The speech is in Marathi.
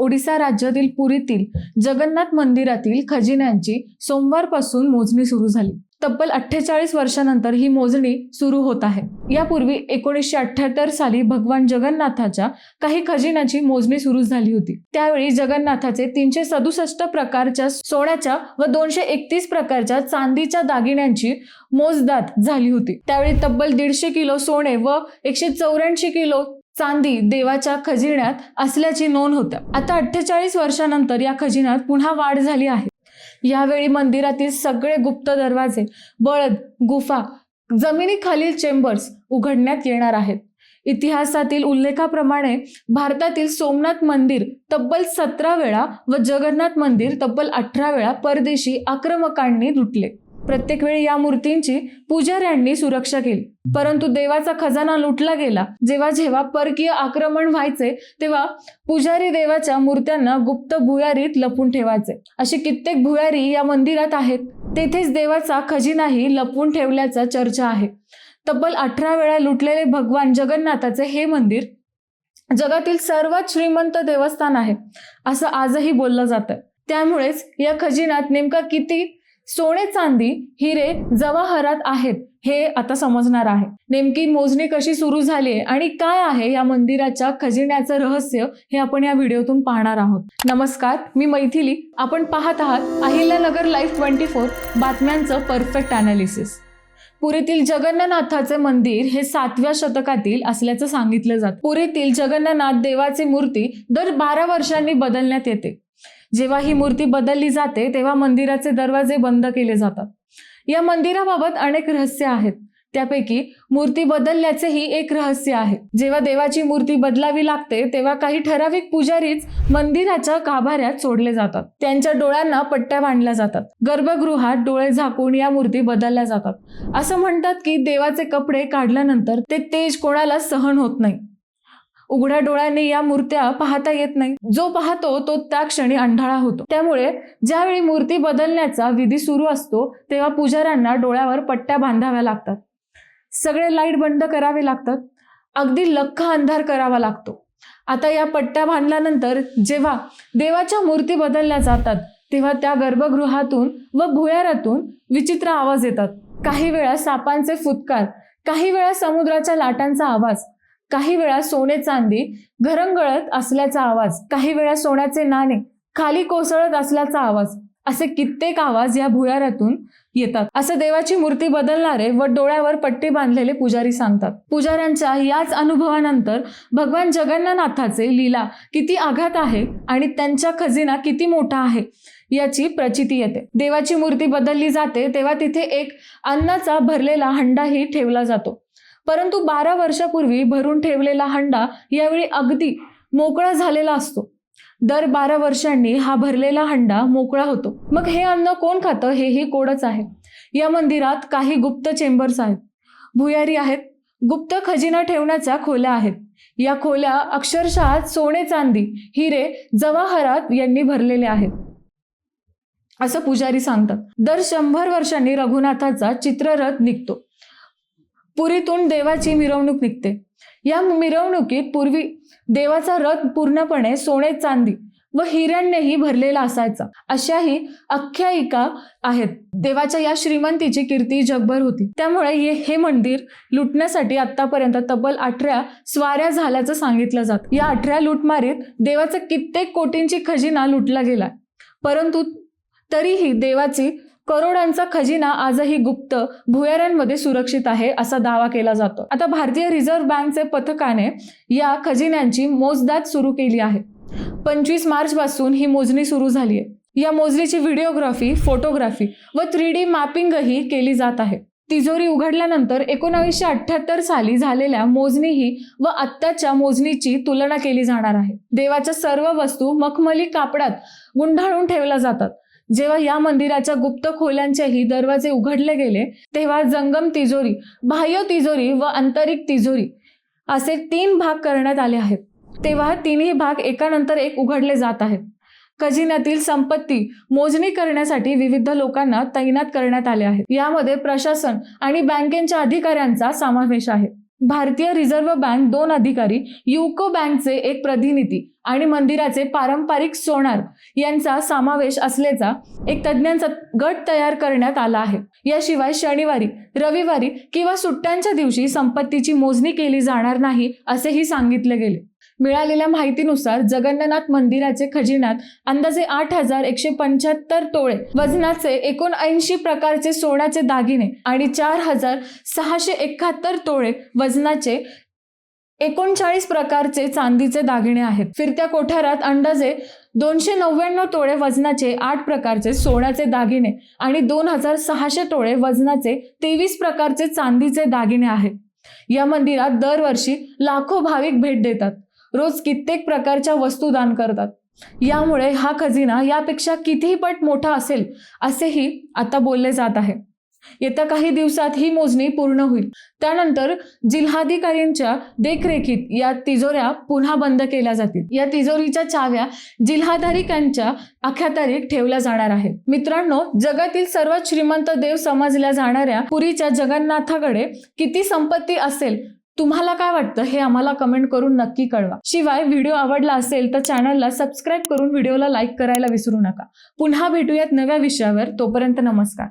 ओडिशा राज्यातील पुरीतील जगन्नाथ मंदिरातील खजिन्यांची सोमवारपासून मोजणी सुरू झाली। तब्बल 48 वर्षांनंतर ही मोजणी सुरू होत आहे। यापूर्वी 1978 साली भगवान जगन्नाथाच्या काही खजिन्याची मोजणी सुरू झाली होती। त्यावेळी जगन्नाथाचे 367 प्रकारच्या सोन्याच्या व 231 प्रकारच्या चांदीच्या दागिन्यांची मोजदाद झाली होती। त्यावेळी तब्बल 150 किलो सोने व 184 किलो चांदी देवाच्या खजिन्यात असल्याची नोंद होती। आता 48 वर्षांनंतर या खजिन्यात पुन्हा वाढ झाली आहे। यावेळी मंदिरातील सगळे गुप्त दरवाजे, बळद, गुफा, जमिनीखालील चेंबर्स उघडण्यात येणार आहेत। इतिहासातील उल्लेखाप्रमाणे भारतातील सोमनाथ मंदिर तब्बल 17 वेळा व जगन्नाथ मंदिर तब्बल 18 वेळा परदेशी आक्रमकांनी लुटले। प्रत्येक वेळी या मूर्तींची पुजाऱ्यांनी सुरक्षा केली, परंतु देवाचा खजाना लुटला गेला। जेव्हा जेव्हा परकीय आक्रमण व्हायचे तेव्हा पुजारी देवाच्या मूर्त्यांना गुप्त भुयारीत लपवून ठेवायचे। असे कित्येक भुयारी या मंदिरात आहेत। तेथेच देवाचा खजिनाही लपवून ठेवल्याचा चर्चा आहे। तब्बल 18 वेळा लुटलेले भगवान जगन्नाथाचे हे मंदिर जगातील सर्वात श्रीमंत देवस्थान आहे असं आजही बोललं जातं। त्यामुळेच या खजिन्यात नेमका किती सोने, चांदी, हिरे, जवाहरात आहेत हे आता समजणार आहे। नेमकी मोजणी कशी सुरू झाली आहे आणि काय आहे या मंदिराच्या खजिन्याचं रहस्य हे आपण या व्हिडिओतून पाहणार आहोत। नमस्कार, मी मैथिली। आपण पाहत आहात अहिल्यानगर लाईव्ह 24 बातम्यांचं परफेक्ट अनालिसिस। पुरीतील जगन्नाथाचे मंदिर हे 7व्या शतकातील असल्याचं सांगितलं जातं। पुरीतील जगन्नाथ देवाची मूर्ती दर 12 वर्षांनी बदलण्यात येते। जेव्हा ही मूर्ती बदलली जाते तेव्हा मंदिराचे दरवाजे बंद केले जातात। या मंदिराबाबत अनेक रहस्य आहेत, त्यापैकी मूर्ती बदलण्याचेही एक रहस्य आहे। जेव्हा देवाची मूर्ती बदलावी लागते तेव्हा काही ठराविक पुजारीच मंदिराच्या गाभाऱ्यात सोडले जातात। त्यांच्या डोळ्यांना पट्ट्या बांधल्या जातात। गर्भगृहात डोळे झाकून या मूर्ती बदलल्या जातात। असं म्हणतात की देवाचे कपडे काढल्यानंतर ते तेज कोणाला सहन होत नाही। उघड्या डोळ्यांनी या मूर्त्या पाहता येत नाही। जो पाहतो तो त्या क्षणी अंधाळा होतो। त्यामुळे ज्यावेळी मूर्ती बदलण्याचा विधी सुरू असतो तेव्हा पुजाऱ्यांना डोळ्यावर पट्ट्या बांधाव्या लागतात। सगळे लाईट बंद करावे लागतात। अगदी लख्ख अंधार करावा लागतो। आता या पट्ट्या बांधल्यानंतर जेव्हा देवाच्या मूर्ती बदलल्या जातात तेव्हा त्या गर्भगृहातून व भुयारातून विचित्र आवाज येतात। काही वेळा सापांचे फुटकार, काही वेळा समुद्राच्या लाटांचा आवाज, काही वेळा सोने चांदी घरंगळत असल्याचा आवाज, काही वेळा सोन्याचे नाणे खाली कोसळत असल्याचा आवाज, असे कित्येक आवाज या भुयारातून येतात असं देवाची मूर्ती बदलणारे व डोळ्यावर पट्टी बांधलेले पुजारी सांगतात। पुजाऱ्यांच्या याच अनुभवानंतर भगवान जगन्नाथाचे लीला किती आघात आहे आणि त्यांचा खजिना किती मोठा आहे याची प्रचिती येते। देवाची मूर्ती बदलली जाते तेव्हा तिथे एक अन्नाचा भरलेला हंडाही ठेवला जातो, परंतु 12 वर्षापूर्वी भरून ठेवलेला हंडा यावेळी अगदी मोकळा झालेला असतो। दर 12 वर्षांनी हा भरलेला हंडा मोकळा होतो। मग हे अन्न कोण खातं हेही कोडच आहे। या मंदिरात काही गुप्त चेंबर्स आहेत, भुयारी आहेत, गुप्त खजिना ठेवण्याच्या खोल्या आहेत। या खोल्या अक्षरशः सोने, चांदी, हिरे, जवाहरात यांनी भरलेले आहेत असं पुजारी सांगतात। दर 100 वर्षांनी रघुनाथाचा चित्ररथ निघतो। पुरीतून देवाची मिरवणूक निघते। या मिरवणुकीत पूर्वी देवाचा रथ पूर्णपणे सोने, चांदी व हिऱ्यांनीही भरलेला असायचा अशाही आख्यायिका आहेत। देवाच्या या श्रीमंतीची कीर्ती जगभर होती। त्यामुळे हे मंदिर लुटण्यासाठी आतापर्यंत तब्बल 18 स्वाऱ्या झाल्याचं सांगितलं जातं। या 18 लुटमारीत देवाचा कित्येक कोटींची खजिना लुटला गेला, परंतु तरीही देवाची करोडांचा खजिना आजही गुप्त भुयारांमध्ये सुरक्षित आहे असा दावा केला जातो। आता भारतीय रिझर्व्ह बँकचे पथकाने या खजिन्यांची मोजदाद सुरू केली आहे। 25 मार्च पासून ही मोजणी सुरू झाली आहे। या मोजणीची व्हिडिओग्राफी, फोटोग्राफी व 3D मॅपिंगही केली जात आहे। तिजोरी उघडल्यानंतर 1978 साली झालेल्या मोजणीही व आत्ताच्या मोजणीची तुलना केली जाणार आहे। देवाच्या सर्व वस्तू मखमली कापडात गुंडाळून ठेवल्या जातात। जेव्हा या मंदिराच्या गुप्त खोल्यांचेही दरवाजे उघडले गेले तेव्हा जंगम तिजोरी, बाह्य तिजोरी व आंतरिक तिजोरी असे 3 भाग करण्यात आले आहेत। तेव्हा तिन्ही भाग एकानंतर एक उघडले जात आहेत। खजिन्यातील संपत्ती मोजणी करण्यासाठी विविध लोकांना तैनात करण्यात आले आहे। यामध्ये प्रशासन आणि बँकेच्या अधिकाऱ्यांचा समावेश आहे। भारतीय रिझर्व्ह बँक 2 अधिकारी, युको बँकचे एक प्रतिनिधी आणि मंदिराचे पारंपरिक सोनार यांचा समावेश असलेला एक तज्ज्ञांचा गट तयार करण्यात आला आहे. याशिवाय शनिवारी, रविवारी किंवा सुट्ट्यांच्या दिवशी संपत्तीची मोजणी केली जाणार नाही असेही सांगितले गेले. मिळालेल्या माहितीनुसार जगन्नाथ मंदिराचे खजिन्यात अंदाजे 8,175 तोळे वजनाचे 79 प्रकारचे सोन्याचे दागिने आणि 4,671 तोळे वजनाचे 39 प्रकारचे चांदीचे दागिने आहेत. फिरत्या कोठारात अंदाजे 299 तोळे वजनाचे 8 प्रकारचे सोन्याचे दागिने आणि 2,600 तोळे वजनाचे 23 प्रकारचे चांदीचे दागिने आहेत. या मंदिरात दरवर्षी लाखो भाविक भेट देतात, रोज कित्येक प्रकारच्या वस्तू दान करतात. यामुळे हा खजिना यापेक्षा कितीही पट मोठा असेल असेही आता बोलले जात आहे. येत्या काही दिवसात ही मोजणी पूर्ण होईल. त्यानंतर जिल्हाधिकाऱ्यांच्या देखरेखीत या तिजोऱ्या पुन्हा बंद केल्या जातील. या तिजोरीच्या चाव्या जिल्हाधिकाऱ्यांच्या अखत्यारीत ठेवल्या जाणार आहेत. मित्रांनो, जगातील सर्वात श्रीमंत देव समजल्या जाणाऱ्या पुरीच्या जगन्नाथाकडे किती संपत्ती असेल, तुम्हाला काय वाटतं हे आम्हाला कमेंट करून नक्की कळवा. शिवाय व्हिडिओ आवडला असेल तर चॅनलला सबस्क्राईब करून व्हिडिओला लाईक करायला विसरू नका. पुन्हा भेटूयात नव्या विषयावर. तोपर्यंत नमस्कार.